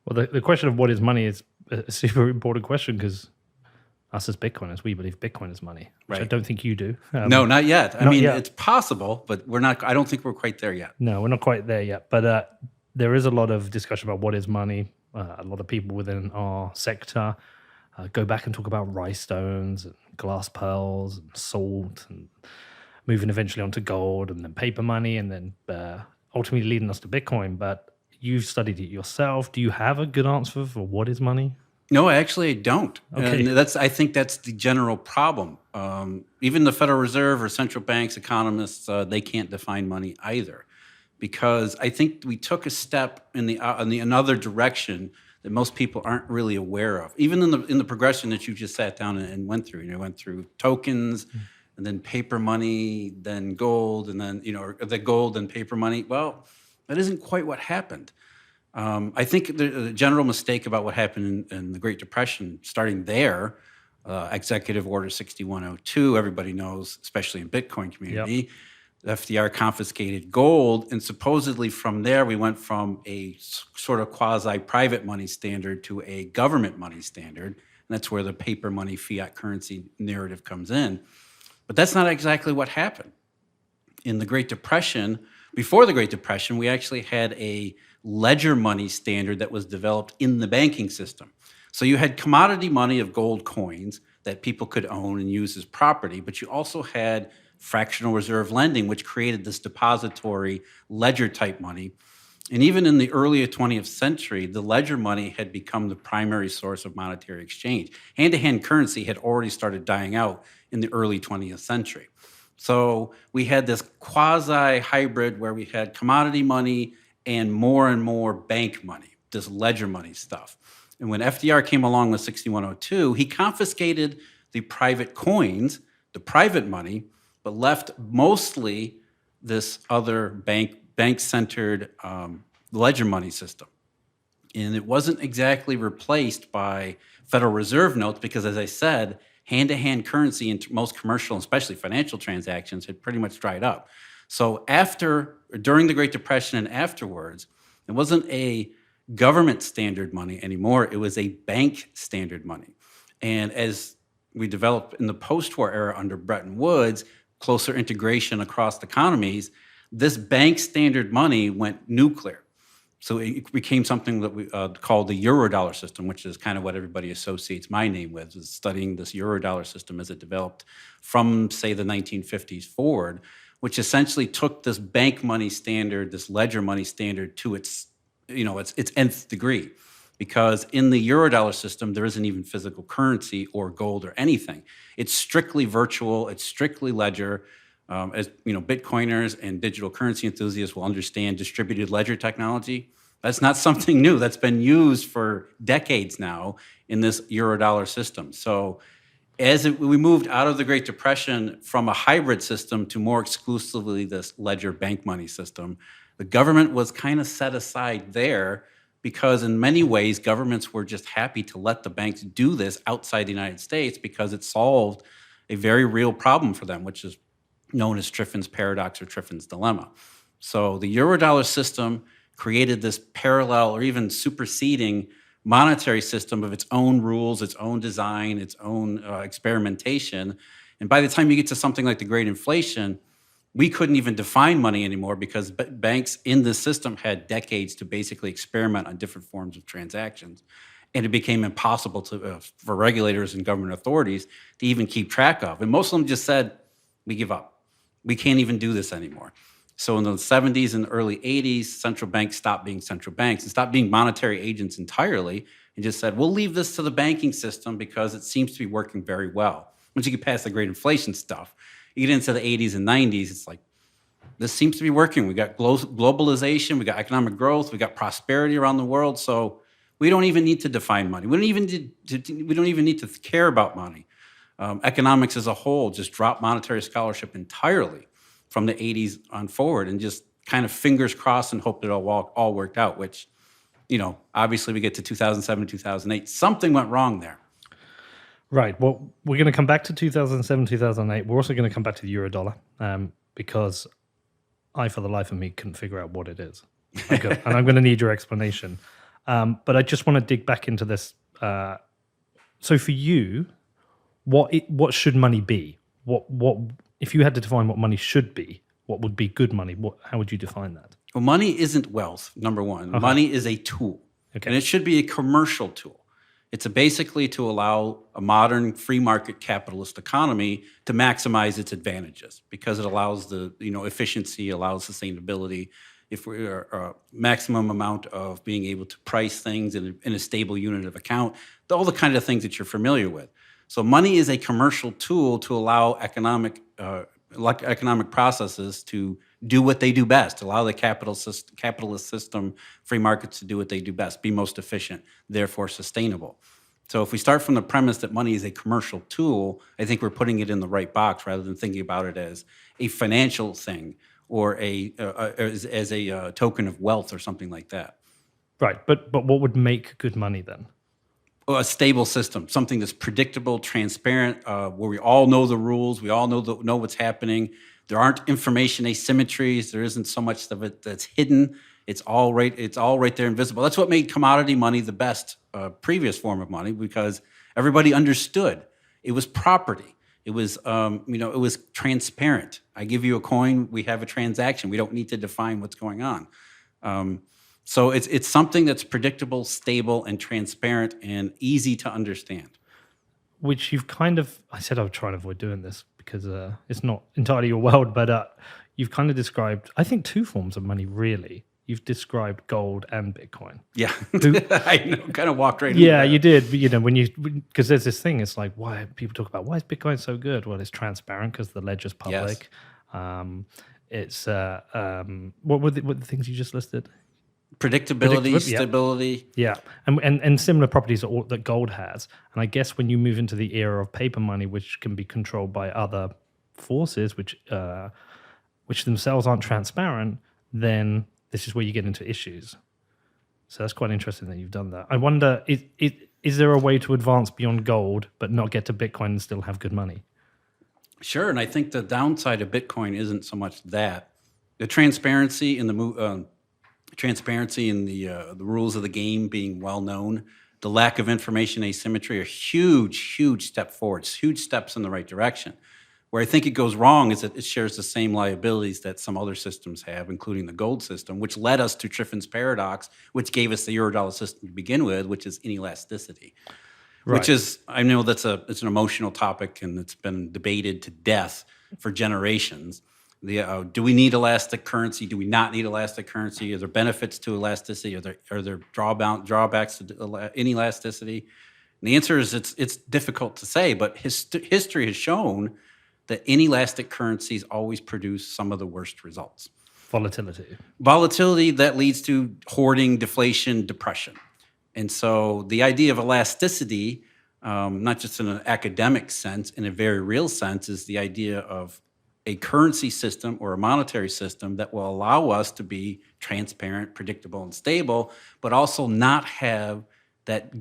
Well, the question of what is money is a super important question because us as Bitcoiners, we believe Bitcoin is money, which I Right. don't think you do. No, not yet. I Not mean, yet. it's possible, but we're not. I don't think we're quite there yet. No, we're not quite there yet. But there is a lot of discussion about what is money. A lot of people within our sector go back and talk about rice stones and glass pearls and salt and moving eventually onto gold and then paper money and then ultimately leading us to Bitcoin. But you've studied it yourself. Do you have a good answer for what is money? No, actually, I don't. Okay. And I think that's the general problem. Even the Federal Reserve or central banks, economists, they can't define money either, because I think we took a step in the another direction that most people aren't really aware of. Even in the progression that you just sat down and went through, went through tokens, and then paper money, then gold, and then or the gold and paper money. Well, that isn't quite what happened. I think the general mistake about what happened in the Great Depression, starting there, Executive Order 6102, everybody knows, especially in Bitcoin community, the FDR confiscated gold, and supposedly from there we went from a sort of quasi-private money standard to a government money standard, and that's where the paper money fiat currency narrative comes in. But that's not exactly what happened. In the Great Depression, before the Great Depression, we actually had a ledger money standard that was developed in the banking system. So you had commodity money of gold coins that people could own and use as property, but you also had fractional reserve lending, which created this depository ledger type money. And even in the early 20th century, the ledger money had become the primary source of monetary exchange. Hand-to-hand currency had already started dying out in the early 20th century. So we had this quasi-hybrid where we had commodity money and more bank money, this ledger money stuff. And when FDR came along with 6102, he confiscated the private coins, the private money, but left mostly this other bank-centered ledger money system. And it wasn't exactly replaced by Federal Reserve notes because, as I said, hand-to-hand currency in most commercial, especially financial transactions, had pretty much dried up. So during the Great Depression and afterwards, it wasn't a government standard money anymore. It was a bank standard money. And as we developed in the post-war era under Bretton Woods, closer integration across economies, this bank standard money went nuclear. So it became something that we called the Eurodollar system, which is kind of what everybody associates my name with, is studying this Eurodollar system as it developed from, say, the 1950s forward, which essentially took this bank money standard, this ledger money standard, to its nth degree. Because in the Eurodollar system, there isn't even physical currency or gold or anything. It's strictly virtual. It's strictly ledger. As Bitcoiners and digital currency enthusiasts will understand, distributed ledger technology, that's not something new. That's been used for decades now in this Eurodollar system. So we moved out of the Great Depression from a hybrid system to more exclusively this ledger bank money system, the government was kind of set aside there because in many ways, governments were just happy to let the banks do this outside the United States because it solved a very real problem for them, which is known as Triffin's paradox or Triffin's dilemma. So the Eurodollar system created this parallel or even superseding monetary system of its own rules, its own design, its own experimentation. And by the time you get to something like the Great Inflation, we couldn't even define money anymore because banks in this system had decades to basically experiment on different forms of transactions. And it became impossible for regulators and government authorities to even keep track of. And most of them just said, we give up. We can't even do this anymore. So in the 70s and early 80s, central banks stopped being central banks and stopped being monetary agents entirely and just said, we'll leave this to the banking system because it seems to be working very well. Once you get past the Great Inflation stuff, you get into the 80s and 90s, it's like, this seems to be working. We got globalization, we got economic growth, we got prosperity around the world. So we don't even need to define money. We don't even need to care about money. Economics as a whole just dropped monetary scholarship entirely from the 80s on forward and just kind of fingers crossed and hope that it all worked out, which, obviously we get to 2007, 2008. Something went wrong there. Right. Well, we're going to come back to 2007, 2008. We're also going to come back to the Eurodollar because I, for the life of me, couldn't figure out what it is. And I'm going to need your explanation. But I just want to dig back into this. So for you, what should money be? What if you had to define what money should be? What would be good money? How would you define that? Well, money isn't wealth, number one. Okay. Money is a tool, Okay. and it should be a commercial tool. It's basically to allow a modern free market capitalist economy to maximize its advantages because it allows the efficiency, allows sustainability. If we are maximum amount of being able to price things in a stable unit of account, all the kind of things that you're familiar with. So money is a commercial tool to allow economic processes to do what they do best, allow the capitalist system, free markets to do what they do best, be most efficient, therefore sustainable. So if we start from the premise that money is a commercial tool, I think we're putting it in the right box rather than thinking about it as a financial thing or as a token of wealth or something like that. Right, but what would make good money then? A stable system, something that's predictable, transparent, where we all know the rules, we all know what's happening. There aren't information asymmetries. There isn't so much of it that's hidden. It's all right there, invisible. That's what made commodity money the best previous form of money because everybody understood it was property. It was it was transparent. I give you a coin, we have a transaction. We don't need to define what's going on. So it's something that's predictable, stable, and transparent, and easy to understand. Which you've I said I would try and avoid doing this because it's not entirely your world, but you've kind of described, I think, two forms of money, really. You've described gold and Bitcoin. Yeah, I know, kind of walked right into Yeah, that. you did. Because there's this thing, it's like, why people talk about, why is Bitcoin so good? Well, it's transparent because the ledger's public. It's, what were the things you just listed? Predictability, stability. Yeah, and similar properties that gold has. And I guess when you move into the era of paper money, which can be controlled by other forces, which themselves aren't transparent, then this is where you get into issues. So that's quite interesting that you've done that. I wonder, is there a way to advance beyond gold but not get to Bitcoin and still have good money? Sure, and I think the downside of Bitcoin isn't so much that. The transparency in the rules of the game being well known, the lack of information asymmetry are huge step forwards, huge steps in the right direction. Where I think it goes wrong is that it shares the same liabilities that some other systems have, including the gold system, which led us to Triffin's paradox, which gave us the Eurodollar system to begin with, which is inelasticity. Right. Which is, I know it's an emotional topic and it's been debated to death for generations. Do we need elastic currency? Do we not need elastic currency? Are there benefits to elasticity? Are there drawbacks to inelasticity? And the answer is it's difficult to say, but history has shown that inelastic currencies always produce some of the worst results. Volatility that leads to hoarding, deflation, depression. And so the idea of elasticity, not just in an academic sense, in a very real sense, is the idea of a currency system or a monetary system that will allow us to be transparent, predictable, and stable, but also not have that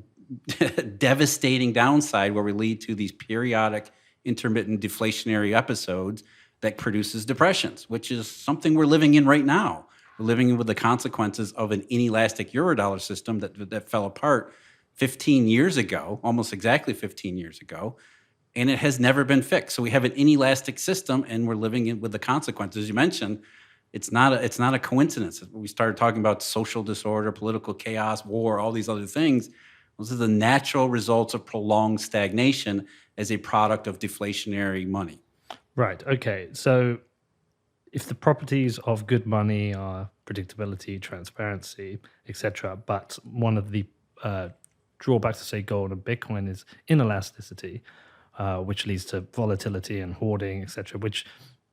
devastating downside where we lead to these periodic intermittent deflationary episodes that produces depressions, which is something we're living in right now. We're living with the consequences of an inelastic Eurodollar system that fell apart 15 years ago, almost exactly 15 years ago, and it has never been fixed. So we have an inelastic system, and we're living with the consequences. As you mentioned, it's not a coincidence. We started talking about social disorder, political chaos, war, all these other things. Those are the natural results of prolonged stagnation as a product of deflationary money. Right. Okay. So if the properties of good money are predictability, transparency, etc., but one of the drawbacks to, say, gold and Bitcoin is inelasticity, which leads to volatility and hoarding, etc., which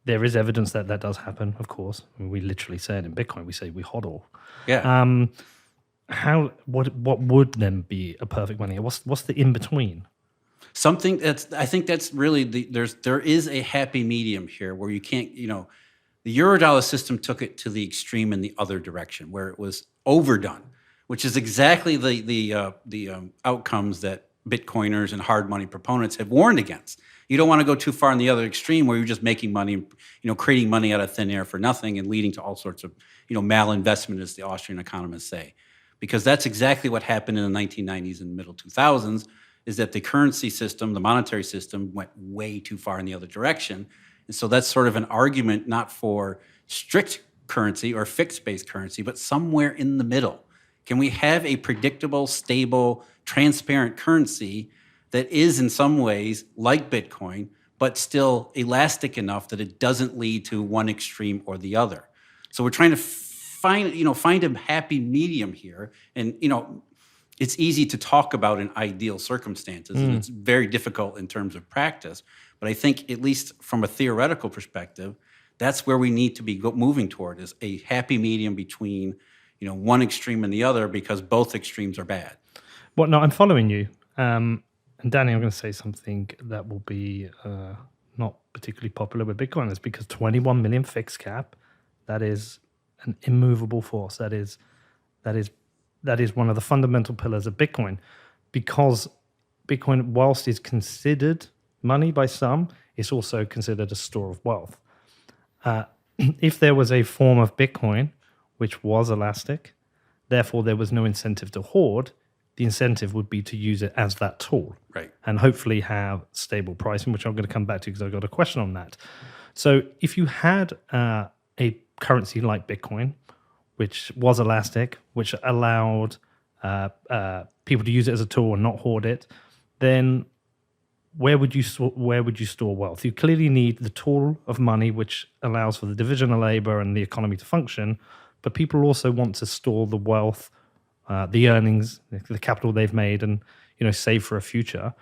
there is evidence that does happen, of course. I mean, we literally say it in Bitcoin. We say we hodl. Yeah. What would then be a perfect money? What's the in between? Something I think that's really there is a happy medium here where you can't, the Eurodollar system took it to the extreme in the other direction where it was overdone, which is exactly the outcomes that Bitcoiners and hard money proponents have warned against. You don't want to go too far in the other extreme where you're just making money, creating money out of thin air for nothing and leading to all sorts of, malinvestment, as the Austrian economists say. because that's exactly what happened in the 1990s and middle 2000s, is that the currency system, the monetary system, went way too far in the other direction. And so that's sort of an argument not for strict currency or fixed-based currency, but somewhere in the middle. Can we have a predictable, stable, transparent currency that is in some ways like Bitcoin, but still elastic enough that it doesn't lead to one extreme or the other? So we're trying to find a happy medium here. And, it's easy to talk about in ideal circumstances, and it's very difficult in terms of practice. But I think, at least from a theoretical perspective, that's where we need to be moving toward, is a happy medium between, one extreme and the other, because both extremes are bad. Well, no, I'm following you. And Danny, I'm going to say something that will be not particularly popular with Bitcoiners, because 21 million fixed cap, that is an immovable force. That is one of the fundamental pillars of Bitcoin, because Bitcoin, whilst is considered money by some, it's also considered a store of wealth. If there was a form of Bitcoin which was elastic, therefore there was no incentive to hoard, the incentive would be to use it as that tool, right, and hopefully have stable pricing, which I'm going to come back to because I've got a question on that. So if you had a currency like Bitcoin, which was elastic, which allowed people to use it as a tool and not hoard it, then where would you store wealth? You clearly need the tool of money, which allows for the division of labor and the economy to function, but people also want to store the wealth, the earnings, the capital they've made, and save for a future.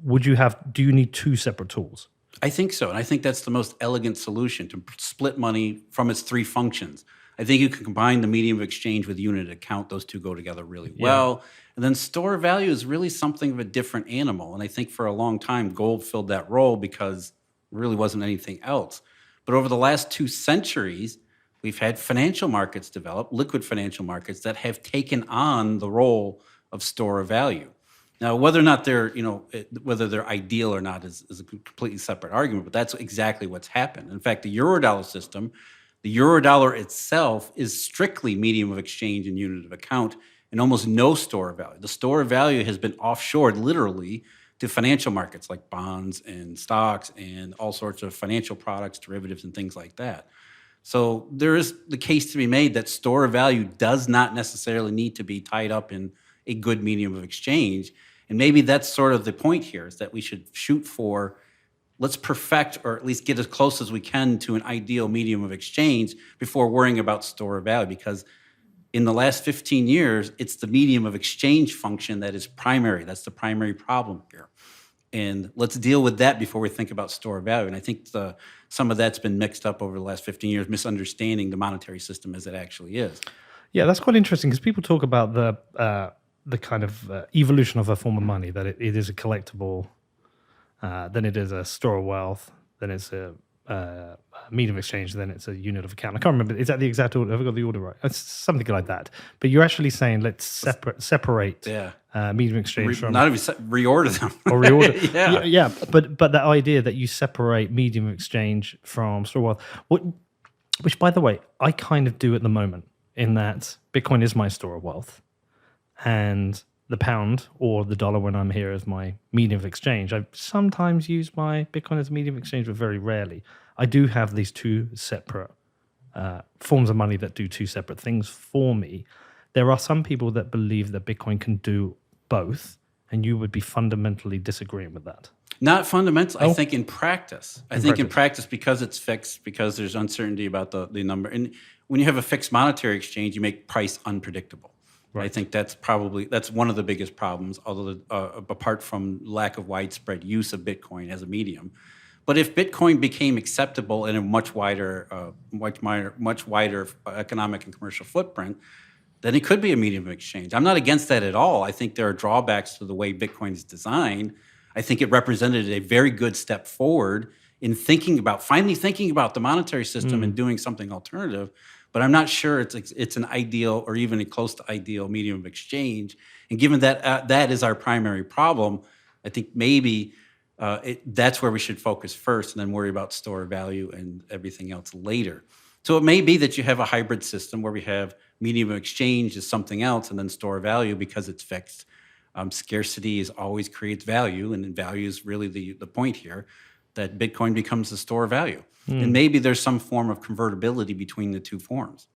Do you need two separate tools? I think so, and I think that's the most elegant solution, to split money from its three functions. I think you can combine the medium of exchange with unit account; those two go together really well. And then store of value is really something of a different animal. And I think for a long time, gold filled that role because there really wasn't anything else. But over the last 2 centuries, we've had financial markets develop, liquid financial markets, that have taken on the role of store of value. Now, whether or not whether they're ideal or not is a completely separate argument, but that's exactly what's happened. In fact, the Eurodollar system, the Eurodollar itself, is strictly medium of exchange and unit of account, and almost no store of value. The store of value has been offshored literally to financial markets like bonds and stocks and all sorts of financial products, derivatives, and things like that. So there is the case to be made that store of value does not necessarily need to be tied up in a good medium of exchange. And maybe that's sort of the point here, is that we should shoot for, let's perfect, or at least get as close as we can to an ideal medium of exchange before worrying about store of value. Because in the last 15 years, it's the medium of exchange function that is primary. That's the primary problem here. And let's deal with that before we think about store of value. And I think some of that's been mixed up over the last 15 years, misunderstanding the monetary system as it actually is. Yeah, that's quite interesting, because people talk about the kind of evolution of a form of money, that it is a collectible, then it is a store of wealth, then it's a medium of exchange, then it's a unit of account. I can't remember. Is that the exact order? Have I got the order right? It's something like that. But you're actually saying let's separate medium of exchange from... Not even reorder them. Or reorder. Yeah. But that idea that you separate medium of exchange from store of wealth, which, by the way, I kind of do at the moment, in that Bitcoin is my store of wealth, and the pound or the dollar, when I'm here, as my medium of exchange. I sometimes use my Bitcoin as a medium of exchange, but very rarely. I do have these two separate forms of money that do two separate things for me. There are some people that believe that Bitcoin can do both, and you would be fundamentally disagreeing with that. Not fundamentally. I think in practice. In practice, because it's fixed, because there's uncertainty about the number. And when you have a fixed monetary exchange, you make price unpredictable. Right. I think that's one of the biggest problems, although apart from lack of widespread use of Bitcoin as a medium. But if Bitcoin became acceptable in a much wider economic and commercial footprint, then it could be a medium of exchange. I'm not against that at all. I think there are drawbacks to the way Bitcoin is designed. I think it represented a very good step forward in finally thinking about the monetary system and doing something alternative. But I'm not sure it's an ideal or even a close to ideal medium of exchange. And given that that is our primary problem, I think maybe that's where we should focus first, and then worry about store value and everything else later. So it may be that you have a hybrid system where we have medium of exchange is something else, and then store of value because it's fixed. Scarcity is always creates value, and value is really the point here, that Bitcoin becomes the store of value. And maybe there's some form of convertibility between the two forms.